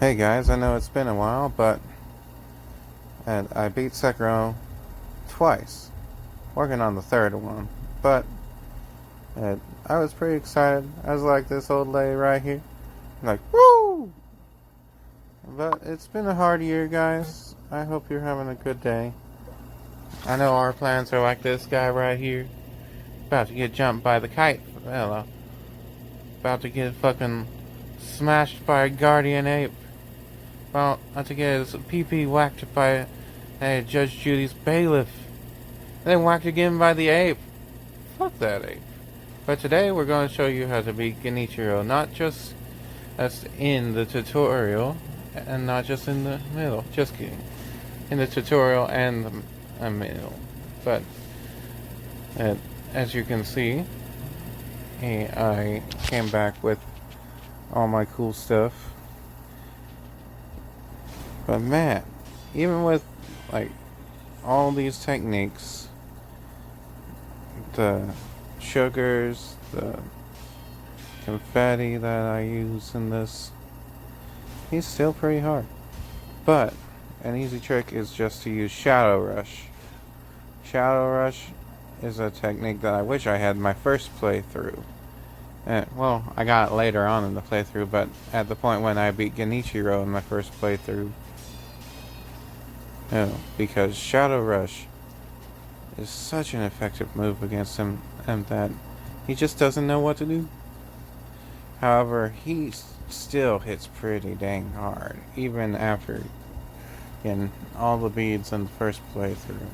Hey guys, I know it's been a while, but I beat Sekiro twice, working on the third one. But I was pretty excited. I was like this old lady right here, like woo! But it's been a hard year, guys. I hope you're having a good day. I know our plans are like this guy right here, about to get jumped by the kite fella, about to get fucking smashed by a guardian ape. Well, not to get his pee-pee whacked by Judge Judy's bailiff. And then whacked again by the ape. Fuck that ape. But today we're going to show you how to beat Genichiro. Not just as in the tutorial, and not just in the middle. Just kidding. In the tutorial and the middle. But, as you can see, I came back with all my cool stuff. But man, even with like all these techniques, the sugars, the confetti that I use in this, he's still pretty hard. But an easy trick is just to use Shadow Rush. Shadow Rush is a technique that I wish I had in my first playthrough. Well, I got it later on in the playthrough, but at the point when I beat Genichiro in my first playthrough, because Shadow Rush is such an effective move against him, and that he just doesn't know what to do. However, he still hits pretty dang hard, even after getting all the beads in the first playthrough.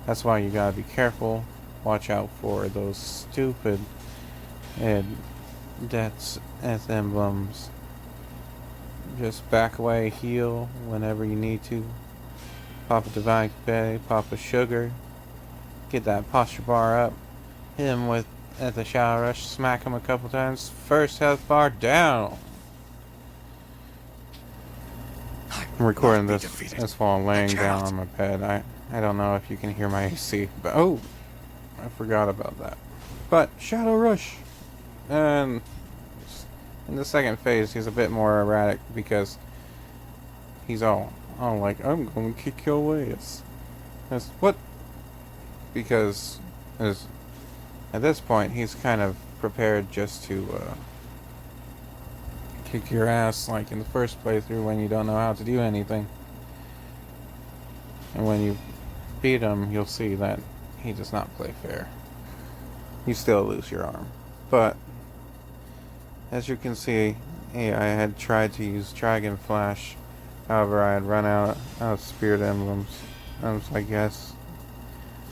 That's why you gotta be careful, watch out for those stupid deaths as emblems. Just back away, heal whenever you need to. Pop a divine confetti, pop a sugar, get that posture bar up, hit him with at the Shadow Rush, smack him a couple times, first health bar down. I'm recording this as while I'm laying down on my bed. I don't know if you can hear my AC, but oh, I forgot about that. But Shadow Rush, and in the second phase he's a bit more erratic because he's all like, I'm gonna kick your ass. That's what? Because at this point he's kind of prepared just to kick your ass like in the first playthrough when you don't know how to do anything. And when you beat him, you'll see that he does not play fair. You still lose your arm. But as you can see, I had tried to use Dragon Flash. However, I had run out of spirit emblems. I was like, yes.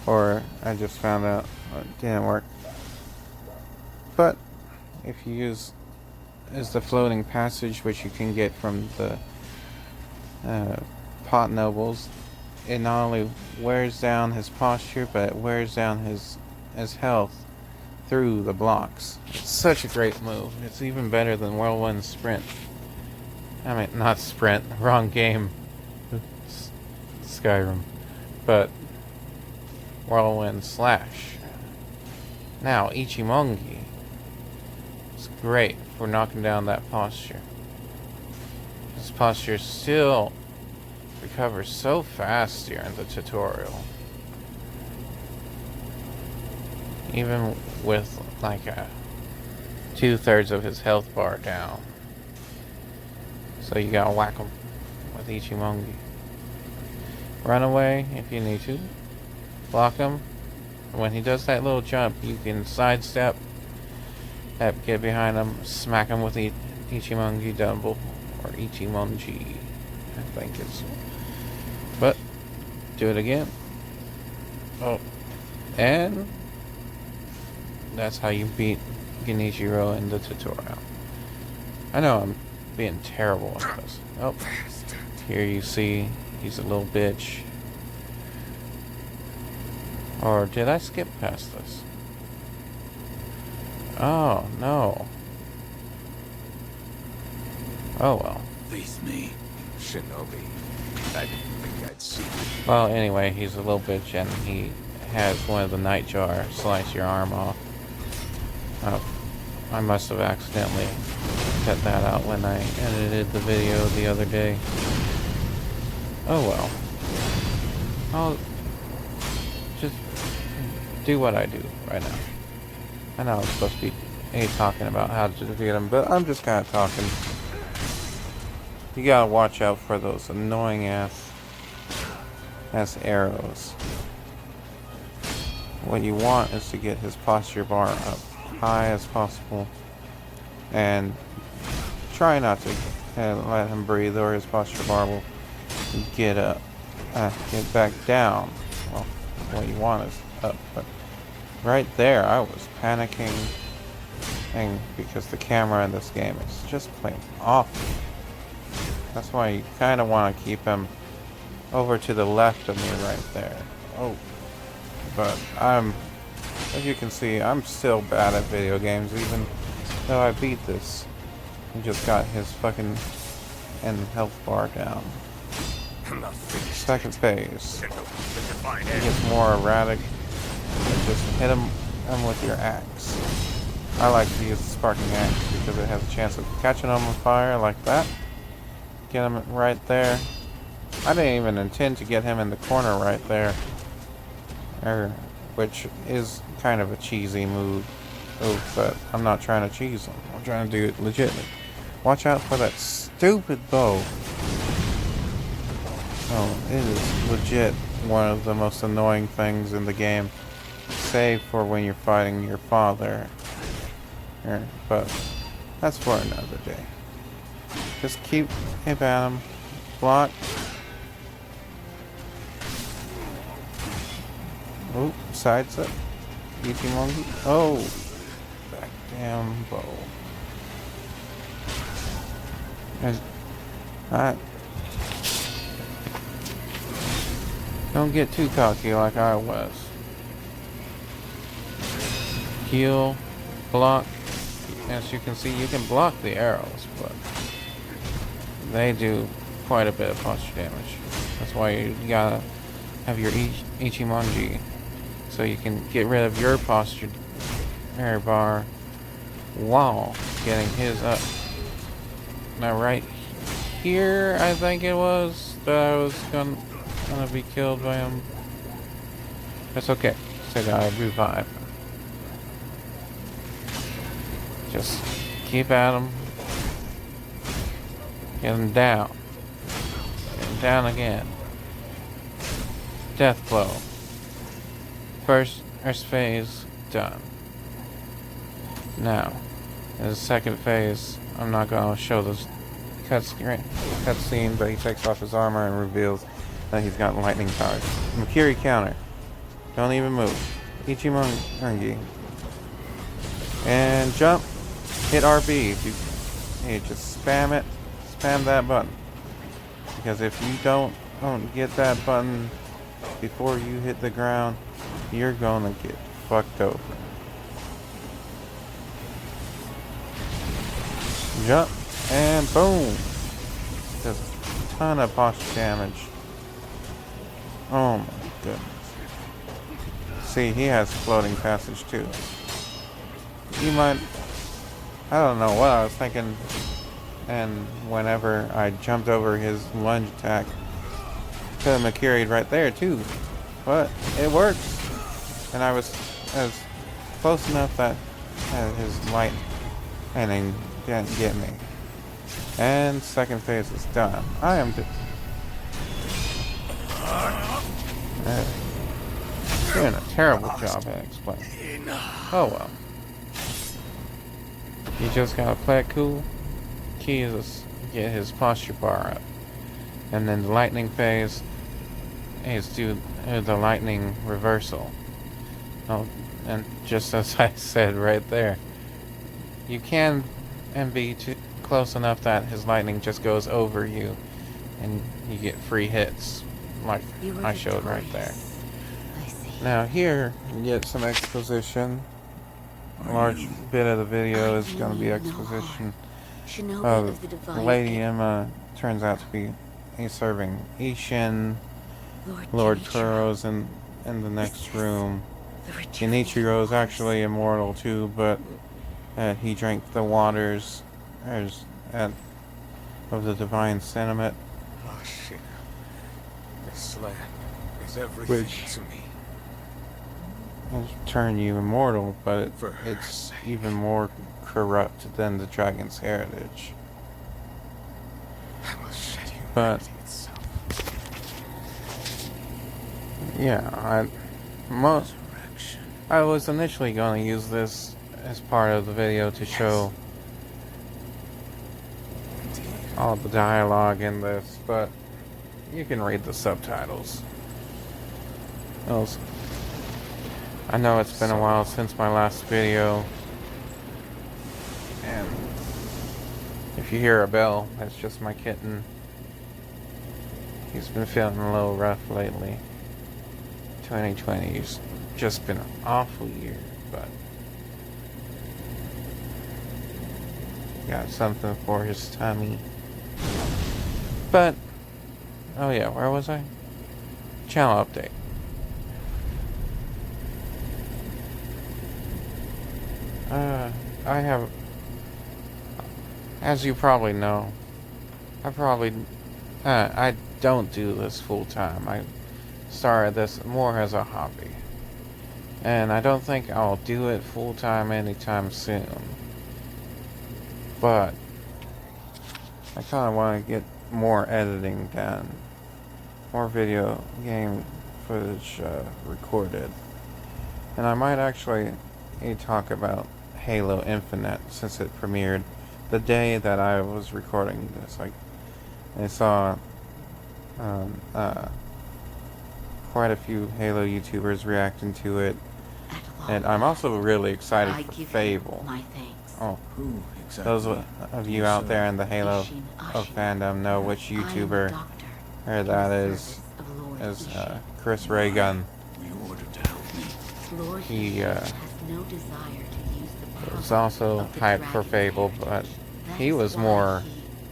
Or I just found out it didn't work. But if you use the floating passage, which you can get from the pot nobles, it not only wears down his posture, but it wears down his health through the blocks. It's such a great move. It's even better than Whirlwind Sprint. I mean, not Sprint, wrong game. Skyrim. But Whirlwind Slash. Now, Ichimongi is great for knocking down that posture. His posture still recovers so fast during the tutorial. Even with like a 2/3 of his health bar down. So you gotta whack him with Ichimongi. Run away if you need to. Block him. When he does that little jump, you can sidestep, get behind him, smack him with the Ichimongi double, or Ichimonji, I think it's. But do it again. Oh, and that's how you beat Genichiro in the tutorial. I know I'm being terrible at this. Oh, here you see he's a little bitch. Or did I skip past this? Oh, no. Oh, well. Face me, Shinobi. I didn't think I'd see you. Well, anyway, he's a little bitch and he has one of the nightjar slice your arm off. Oh, I must have accidentally cut that out when I edited the video the other day. Oh well. I'll just do what I do right now. I know I'm supposed to be talking about how to defeat him, but I'm just kind of talking. You gotta watch out for those annoying ass arrows. What you want is to get his posture bar up high as possible, and try not to let him breathe, or his posture bar will get back down. Well, what you want is up, but right there I was panicking, and because the camera in this game is just plain awful. That's why you kind of want to keep him over to the left of me right there. Oh, but as you can see, I'm still bad at video games, even though I beat this. He just got his fucking health bar down. Second phase. He gets more erratic. Just hit him with your axe. I like to use the sparking axe because it has a chance of catching him on fire like that. Get him right there. I didn't even intend to get him in the corner right there, which is kind of a cheesy move, but I'm not trying to cheese him. I'm trying to do it legitly. Watch out for that stupid bow. Oh, it is legit one of the most annoying things in the game, save for when you're fighting your father. But that's for another day. Just keep hit at him. Block. Oh, sidestep. Easy monkey. Oh, back damn bow. Alright. Don't get too cocky like I was. Heal. Block. As you can see, you can block the arrows, but they do quite a bit of posture damage. That's why you gotta have your Ichimonji, so you can get rid of your posture bar while getting his up. Now right here, I think it was that I was gonna be killed by him. That's okay. So I gotta revive. Just keep at him. Get him down. Get him down again. Death blow. First phase done. Now, in the second phase, I'm not gonna show this cutscene, but he takes off his armor and reveals that he's got lightning powers. Makiri counter. Don't even move. Ichimonji. And jump. Hit RB. You just spam it. Spam that button. Because if you don't get that button before you hit the ground, you're gonna get fucked over. Jump. And boom. Just a ton of posture damage. Oh my goodness. See, he has floating passage too. You might... I don't know what I was thinking, and whenever I jumped over his lunge attack, could have Makiri'd right there too, but it works, and I was close enough that his lightning didn't get me. And second phase is done. I am doing a terrible job at explaining. Oh well. You just gotta play it cool. Key is get his posture bar up. And then the lightning phase is do the lightning reversal. Oh, and just as I said right there, you can be too close enough that his lightning just goes over you and you get free hits, like I showed right there. Now here you get some exposition. A large bit of the video is going to be exposition of Lady Emma. Turns out to be serving Ishin. Lord Kuro's in the next room. Genichiro is actually immortal too, but he drank the waters there's of the divine sentiment, Oh, shit. This land is everything Which- to me. has turned you immortal, but For her it's sake. even more corrupt than the dragon's heritage. I will shed But- humanity itself. Yeah, Resurrection. I was initially going to use this as part of the video to show all the dialogue in this, but you can read the subtitles. I know it's been a while since my last video, and if you hear a bell, that's just my kitten. He's been feeling a little rough lately. 2020's just been an awful year, but got something for his tummy. But, oh yeah, where was I? Channel update. I have, as you probably know, I don't do this full time. I started this more as a hobby. And I don't think I'll do it full time anytime soon. But I kind of want to get more editing done. More video game footage recorded. And I might actually talk about Halo Infinite since it premiered the day that I was recording this. I saw quite a few Halo YouTubers reacting to it. And I'm also really excited I for give Fable. you my thanks. Oh, Who exactly? those of you out there in the Halo fandom know which I am a YouTuber doctor or in that the is service of Lord is Ishin. Chris Ray-Gun. Were you ordered to help me? Lord he, Ishin has no desire to use the power Was also of the hyped for dragon's Fable, heritage. but That he is was why more.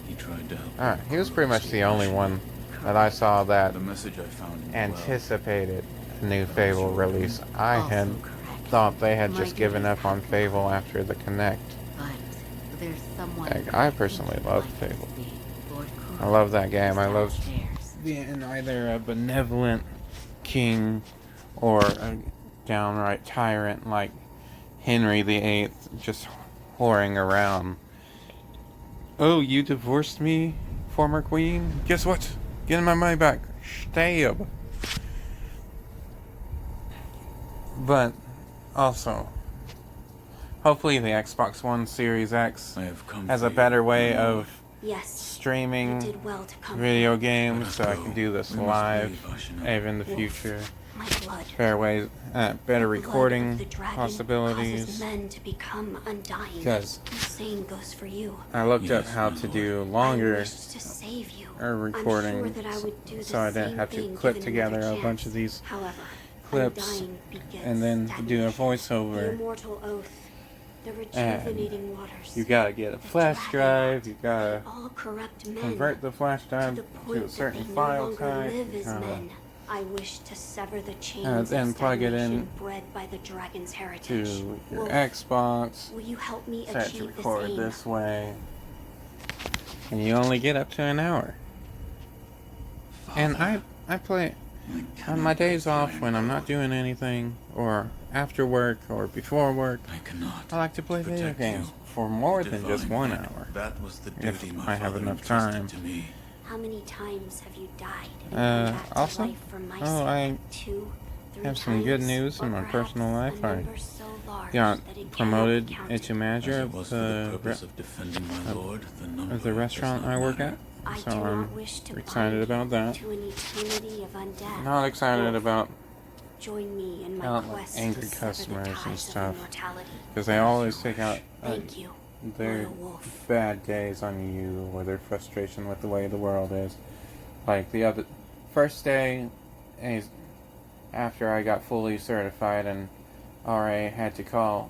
He tried to help. He was pretty much the only one that I saw that The message I found in the anticipated a new Fable release. I Also had correct. thought they had My just given duties up on have Fable begun. after the Connect. But there's someone Heck, who I I personally think love you'd like to Fable. see. Lord I Kuro love that game. I is love downstairs. being either a benevolent king or a downright tyrant like Henry VIII, just whoring around. Oh, you divorced me, former queen? Guess what? Getting my money back. Stab. But also, hopefully the Xbox One Series X I have come has for a you. better way of Yes, you streaming did well to come. video games, Let us so I go. can do this We must live, leave, Ashina. maybe in the Wolf. future. My blood. Better ways, better The blood of recording the dragon possibilities. causes men to become undying. Because The same goes for you. I looked up Yes, how my to lord. do I longer wished to save you. recording, I'm sure that I would do the so I didn't same have to thing clip given together another a bunch chance. of these However, clips undying begets and then do a stagnation. The voiceover. immortal oath, the rejuvenating waters. You gotta get a the flash dragon drive. You gotta all corrupt men. convert the flash to drive the to point a certain that they file no longer type. live as gotta men. I wish to sever the chains then of plug it in stagnation bred by the dragon's heritage. to your Wolf, Xbox. will you help me Set to achieve this record aim? this way, and you only get up to an hour. And I play on my days off when I'm not doing anything, or after work, or before work. I cannot. I like to play video protect games you. for more than Divine just 1 right. hour. That was the If duty my I have father enough entrusted time. to me. How many times have you died and come back to Also, life for my oh, sake? 2, 3 have some good times? news in Or my perhaps personal life. a I number so large got that it promoted cannot be into counted? manager As it of was for the the purpose of defending my lord, the number of the does restaurant not I work matter. at. I So do I'm not wish to excited bind about that. to an eternity of undeath. Not excited Wolf, about join me in my out, like, quest angry to sever the customers and ties of stuff. immortality. because they always take out Thank you, their Royal Wolf. bad days on you, or their frustration with the way the world is. Like the other first day, after I got fully certified, and RA had to call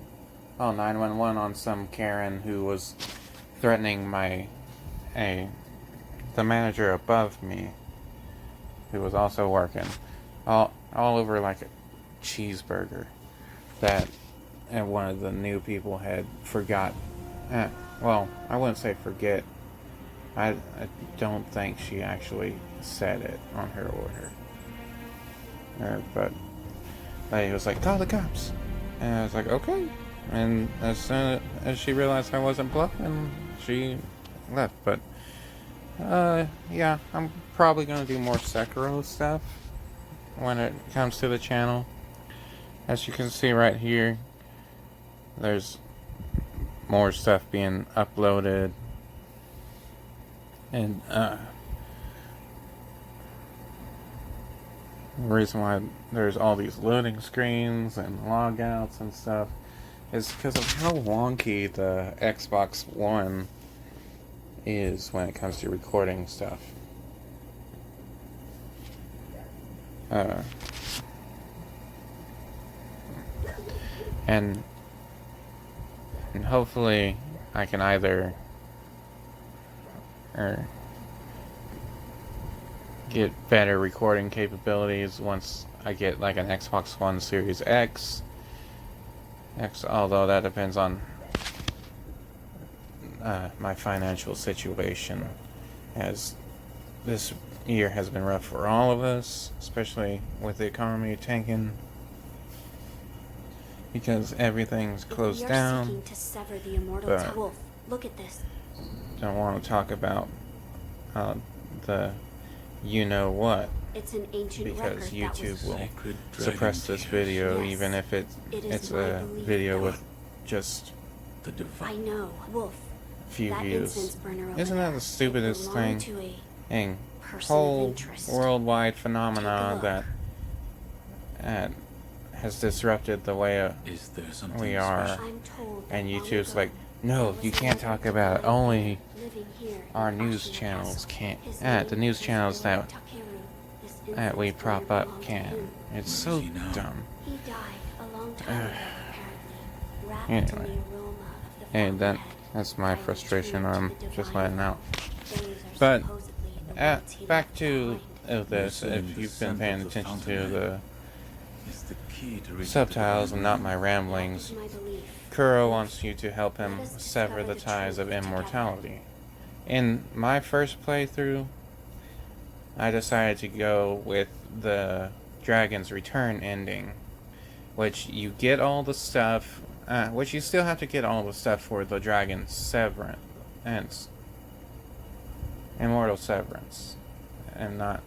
911 on some Karen who was threatening the manager above me, who was also working, all over like a cheeseburger that one of the new people had forgot Well, I wouldn't say forget. I don't think she actually said it on her order. But he was like, call the cops. And I was like, okay. And as soon as she realized I wasn't bluffing, she left. But, yeah, I'm probably going to do more Sekiro stuff when it comes to the channel. As you can see right here, there's more stuff being uploaded. And, the reason why there's all these loading screens and logouts and stuff is because of how wonky the Xbox One is when it comes to recording stuff. And hopefully I can either get better recording capabilities once I get like an Xbox One Series X, although that depends on my financial situation, as this year has been rough for all of us, especially with the economy tanking, because everything's closed down. Seeking to sever the immortal wolf. Look at this. Don't want to talk about the you-know-what, it's an ancient because YouTube will Sacred suppress this video, Yes. even if it's my a belief video that with just the I divine. know, Wolf. few That views. incense burner over Isn't that there, the stupidest it thing? belonged to a And person of whole interest. worldwide Take a phenomenon look. that has disrupted the way Is there something we are. special? I'm told that And long YouTube's ago, like, no, there was you a can't man talk about it. living Only here our in news Ashina channels Castle. can't. His The name news is channels Lord that Takeru. This we incense prop burner up belonged to can. him. It's Where so is he now? dumb. He died a long time ago, apparently, wrapped Anyway. in the aroma of the And fountainhead. that's my I frustration returned I'm to the just divine letting out. Those are But supposedly the words he back left to behind. this, You're saying if the you've scent been paying of the attention to fountainhead the is the key to reach subtitles the and divine not my realm. ramblings, That is my belief. Kuro wants you to help him Let us sever discover the the ties of truth together. immortality. In my first playthrough, I decided to go with the Dragon's Return ending, which you get all the stuff, which you still have to get all the stuff for the Dragon's Severance, Immortal Severance, and not.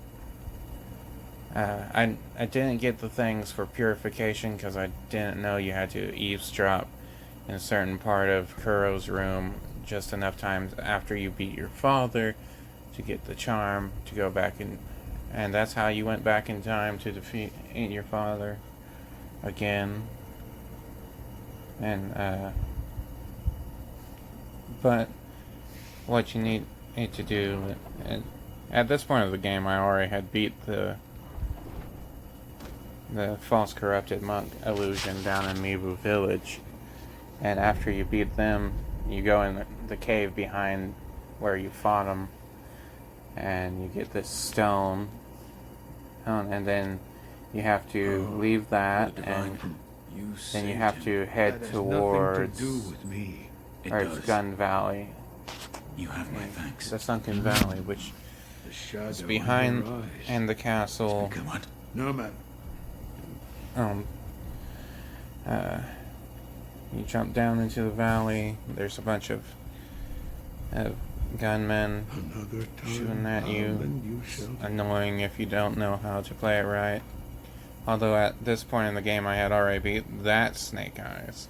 I didn't get the things for purification because I didn't know you had to eavesdrop in a certain part of Kuro's room just enough times after you beat your father to get the charm to go back in, and that's how you went back in time to defeat your father again. And but what you need to do, and at this point of the game, I already had beat the false corrupted monk illusion down in Mibu Village, and after you beat them, you go in the cave behind where you fought them, and you get this stone, and then you have to leave that, The and divine. You then you saved have him. to head That has towards nothing to do with me. It or does. Gun Valley, You have my thanks. the Sunken Valley, which The shadow is in behind your eyes. and the castle. Come on. No, man. You jump down into the valley. There's a bunch of gunmen Another time shooting at you. and you shall Annoying if you don't know how to play it right. Although at this point in the game I had already beat that Snake Eyes.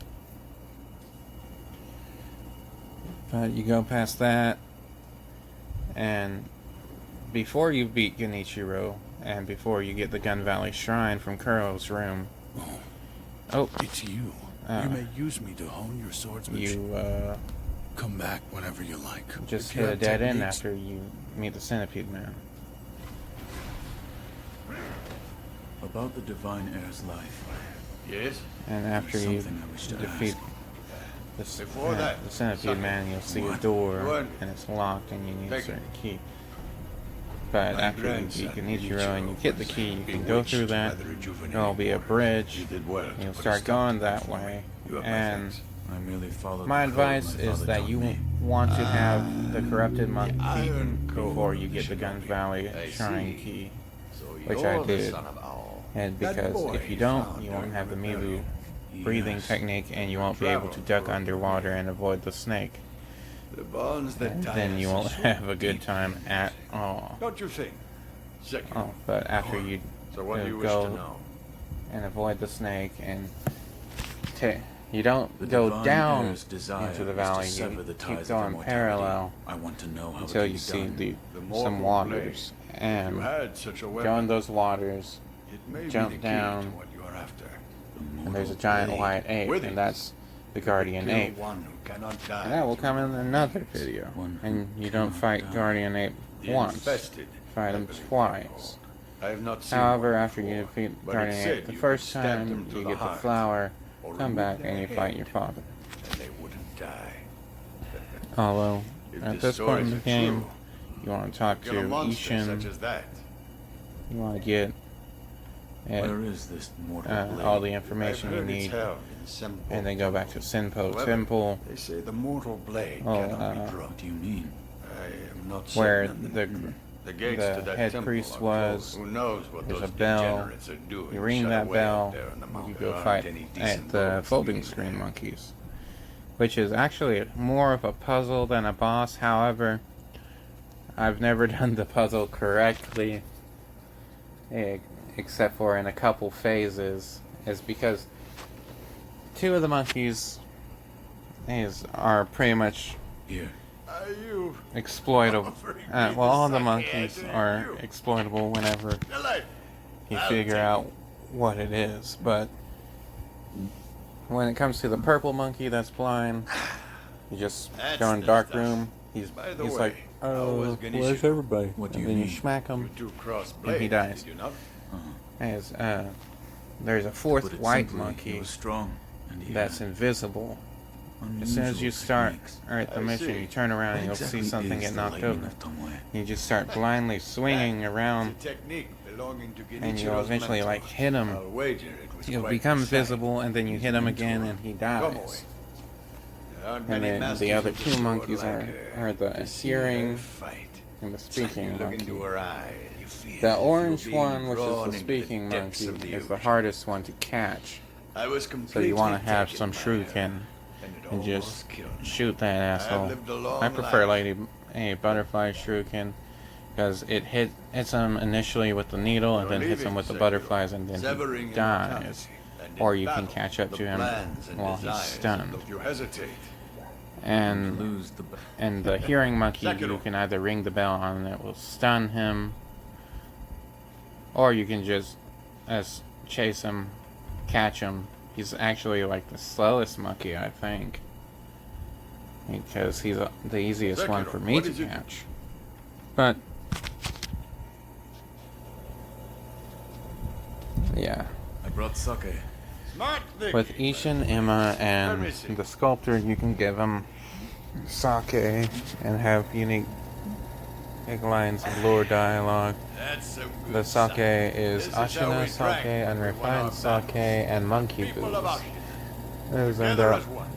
But you go past that, and before you beat Genichiro, and before you get the Gun Valley Shrine from Kuro's room, oh, It's you. Uh, You may use me to hone your swordsmanship. you Come back whenever you like. just If hit you a have dead end techniques- after you meet the Centipede Man. About the divine heir's life. Yes? And after you Something I wish to defeat ask. Before that, the Centipede Man, you'll see a What? door, What? and it's locked, and you need a Take it. certain key. But My after you grandson, beat Genichiro and you get the key, you can go bewitched through that. by the rejuvenating There'll be a waters. bridge, You did well and to you'll put a start stop going to that for me. way. You have my And thanks. I merely followed my the code advice my is father that taught you me. want to have the corrupted monk beaten Iron before Core you get the Guns Valley I Shrine see. key, So which you're I the did. son of Owl. And That because boy if you he don't, found you won't during have the the Mibu rebellion. breathing Yes. technique, and you won't be able to duck underwater and avoid the snake. The bonds that And tie then you us are won't so have a good deep, time at all. Don't you think? Second. Oh, but after you So what do you wish go to know? and avoid the snake, and you don't The go divine down heir's desire into the is valley, to you sever the keep ties of going immortality. parallel I want to know how until it can you be see done. some mortal waters, blade. You and had such a weapon. go in those waters, It may jump be the key down, to what you are after. The and there's a mortal giant blade. white ape, With and it, that's the guardian Kill ape. one who cannot die. And that will come in another video. One who And you don't cannot fight die. guardian ape The once, infested, fight I him believe twice. they're called. I have not seen However, one after you before, defeat but it guardian said ape the you first could stab them time, to you the get the heart, flower, or come remove back, their and you fight your head, father. and they wouldn't die. Although, If at the this point in the stories are game, true, you want to talk to kill a monster such Ishin, as that. you want to get Where is this mortal blade? all the I've information you heard it's need, held in Sempo. and then go back to Sinpo However, Temple, They say the mortal blade Oh, cannot be What dropped. do you mean? I am not where certain of the gates the to that head temple priest are was. closed. Who knows what There's those a bell. degenerates are doing? You ring shut that away bell, out there in the you mountain. go There aren't fight any at decent the boats folding living screen there. monkeys, which is actually more of a puzzle than a boss. However, I've never done the puzzle correctly, except for in a couple phases, is because two of the monkeys are pretty much Here. Are you exploitable. offering me Well, all the suck monkeys head, are you? exploitable whenever Alive. you I'll figure take out what it is. But when it comes to the purple monkey that's blind, you just That's go in the dark stuff. room. He's By the like, way, how was where's Genichiro? everybody? What do and you then you mean? smack You him, two cross and blades, he dies. did you not? There's a Put fourth it white simply, he monkey was strong, and he that's had invisible. As soon as you unusual start techniques. the I mission, see. you turn around What and you'll exactly see something is get the knocked lightning over. of Tomoe? You just start blindly swinging around, It's a technique belonging to and you'll Genichiro's eventually mentor. like hit him. I'll wager it was He'll quite become exciting. visible, and then you hit him again, and he Come away. dies. There aren't And many then masters the other of the two sword monkeys like are her. the To see hearing her fight. and the It's like speaking you look monkey. into her eyes, you feel as The if orange you're being one, which is drawn the into speaking depths monkey, of the is the ocean. hardest one to catch. I was So completely you want to have taken some by shuriken her, and and it just almost killed me. shoot that asshole. lived a long I prefer life. a butterfly shuriken because it hits him initially with the needle and You're then hits him leaving, with the Sekiro, butterflies, and then severing he dies. immortality, and in Or you can battle, catch up the to him plans and while he's desires stunned. of- You hesitate. And Lose the And the hearing monkey, you Sekiro. can either ring the bell on and it will stun him, or you can just chase him, catch him. He's actually like the slowest monkey, I think, because he's the easiest one Sekiro, for me what to is it? catch. But yeah, I brought sake. Smart thing. with Ishin, Emma, and the sculptor, you can give them sake and have unique lines of lore dialogue. That's some good The sake is This is how we Ashina sake, drank when we won unrefined our sake, and monkey People of booze. Ashina, Those end together up, as one.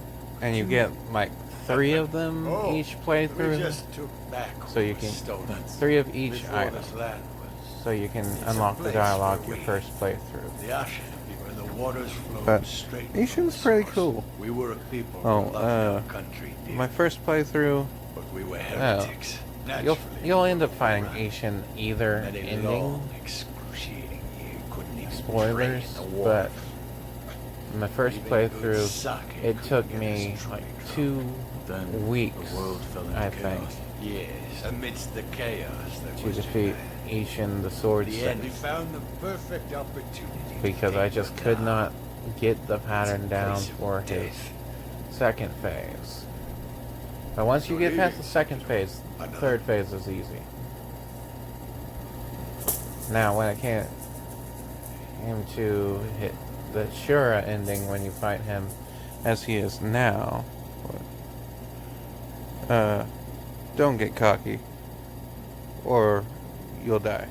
and you get like 3 of them Oh, each We playthrough, just took back so you what was can stolen 3 of each before item, this land was. so you can It's a unlock the place dialogue where your we- first playthrough. The Ashina people, the waters flowed But straight. Ishin's from the pretty source. cool. We were a people Oh, who loved our country dearly, My first playthrough, but we were heretics. you'll Naturally, end up we fighting ran. Ishin either And a ending, long, excruciating year couldn't even spoilers, drink in the but water. my first Even good playthrough, sake it couldn't took get me us like drunk. 2 Then weeks, the world fell into I chaos. think, Yes, amidst the chaos that to was defeat Japan. Ishin the sword In the set, end, we found the perfect opportunity. to because I take just one could down. not get the It's a pattern down place of for his death. second phase. But once you So get past leaving the second phase, the another- third phase is easy. Now, when it came to hit the Shura ending, when you fight him as he is now, don't get cocky, or you'll die.